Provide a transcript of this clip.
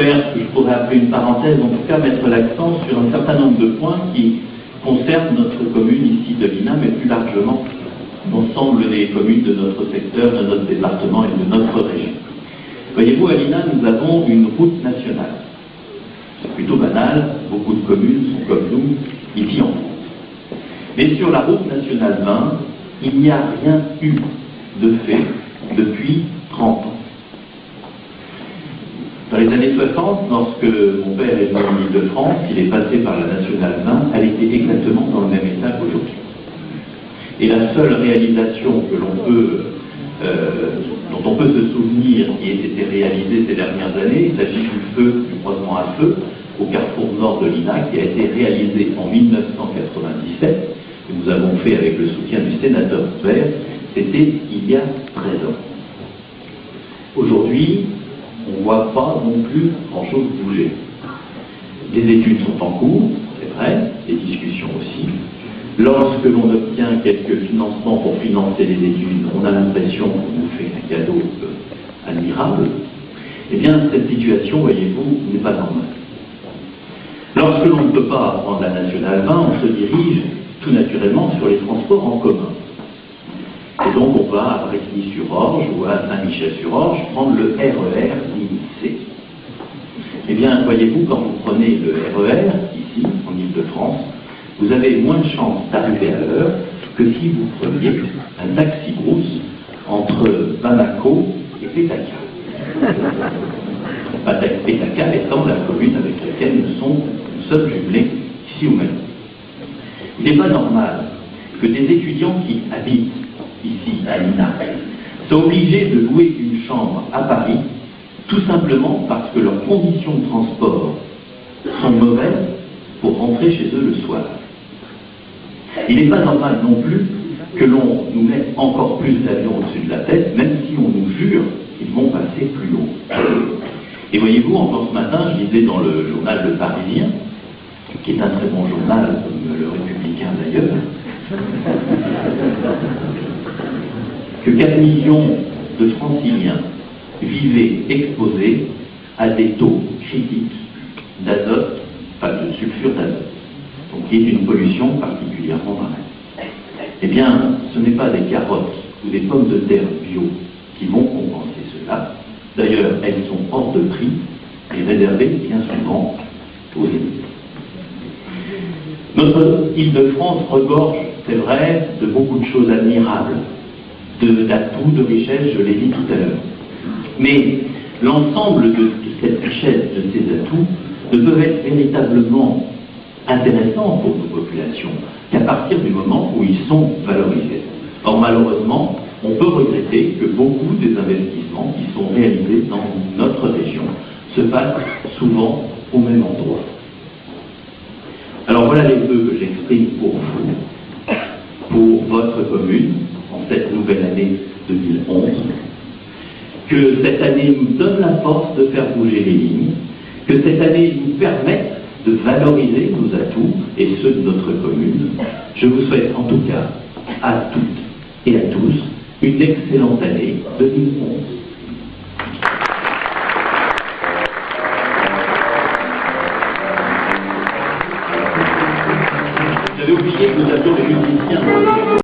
faire ce que je pourrais appeler une parenthèse, en tout cas mettre l'accent sur un certain nombre de points qui concernent notre commune ici de Lina, mais plus largement l'ensemble des communes de notre secteur, de notre département et de notre région. Voyez-vous, à Lina, nous avons une route nationale. C'est plutôt banal, beaucoup de communes sont comme nous, ici en France. Mais sur la route nationale 20, il n'y a rien eu de fait depuis 30 ans. Dans les années 60, lorsque mon père est venu en Île-de-France, il est passé par la nationale 20, elle était exactement dans le même état qu'aujourd'hui. Et la seule réalisation que dont on peut se souvenir qui ait été réalisée ces dernières années, il s'agit du feu, du croisement à feu, au carrefour nord de Lina, qui a été réalisé en 1997, que nous avons fait avec le soutien du sénateur Vert, c'était il y a 13 ans. Aujourd'hui, on ne voit pas non plus grand-chose bouger. Les études sont en cours, c'est vrai, les discussions aussi. Lorsque l'on obtient quelques financements pour financer les études, on a l'impression qu'on nous fait un cadeau admirable. Eh bien, cette situation, voyez-vous, n'est pas normale. Lorsque l'on ne peut pas prendre la nationale 20, on se dirige tout naturellement sur les transports en commun. Et donc, on va à Brétigny-sur-Orge ou à Saint-Michel-sur-Orge prendre le RER ligne C. Eh bien, voyez-vous, quand vous prenez le RER, ici, en Île-de-France, vous avez moins de chances d'arriver à l'heure que si vous preniez un taxi brousse entre Bamako et Pétaka. Pétaka étant la commune avec laquelle nous sommes jumelés ici ou même. Il n'est pas normal que des étudiants qui habitent ici à Lina soient obligés de louer une chambre à Paris tout simplement parce que leurs conditions de transport sont mauvaises pour rentrer chez eux le soir. Il n'est pas normal non plus que l'on nous mette encore plus d'avions au-dessus de la tête, même si on nous jure qu'ils vont passer plus haut. Et voyez-vous, encore ce matin, je lisais dans le journal Le Parisien, qui est un très bon journal, comme le Républicain d'ailleurs, que 4 millions de Franciliens vivaient exposés à des taux critiques d'azote, enfin de sulfure d'azote, donc qui est une pollution particulièrement rare. Eh bien, ce n'est pas des carottes ou des pommes de terre bio qui vont compenser cela. D'ailleurs, elles sont hors de prix et réservées bien souvent aux élites. Notre Île-de-France regorge, c'est vrai, de beaucoup de choses admirables, d'atouts, de richesses, je l'ai dit tout à l'heure. Mais l'ensemble de cette richesse, de ces atouts, ne peuvent être véritablement intéressants pour nos populations qu'à partir du moment où ils sont valorisés. Or, malheureusement, on peut regretter que beaucoup des investissements qui sont réalisés dans notre région se passent souvent au même endroit. Alors voilà les vœux que j'exprime pour vous, pour votre commune, en cette nouvelle année 2011. Que cette année nous donne la force de faire bouger les lignes, que cette année nous permette de valoriser nos atouts et ceux de notre commune. Je vous souhaite en tout cas à toutes et à tous une excellente année 2011.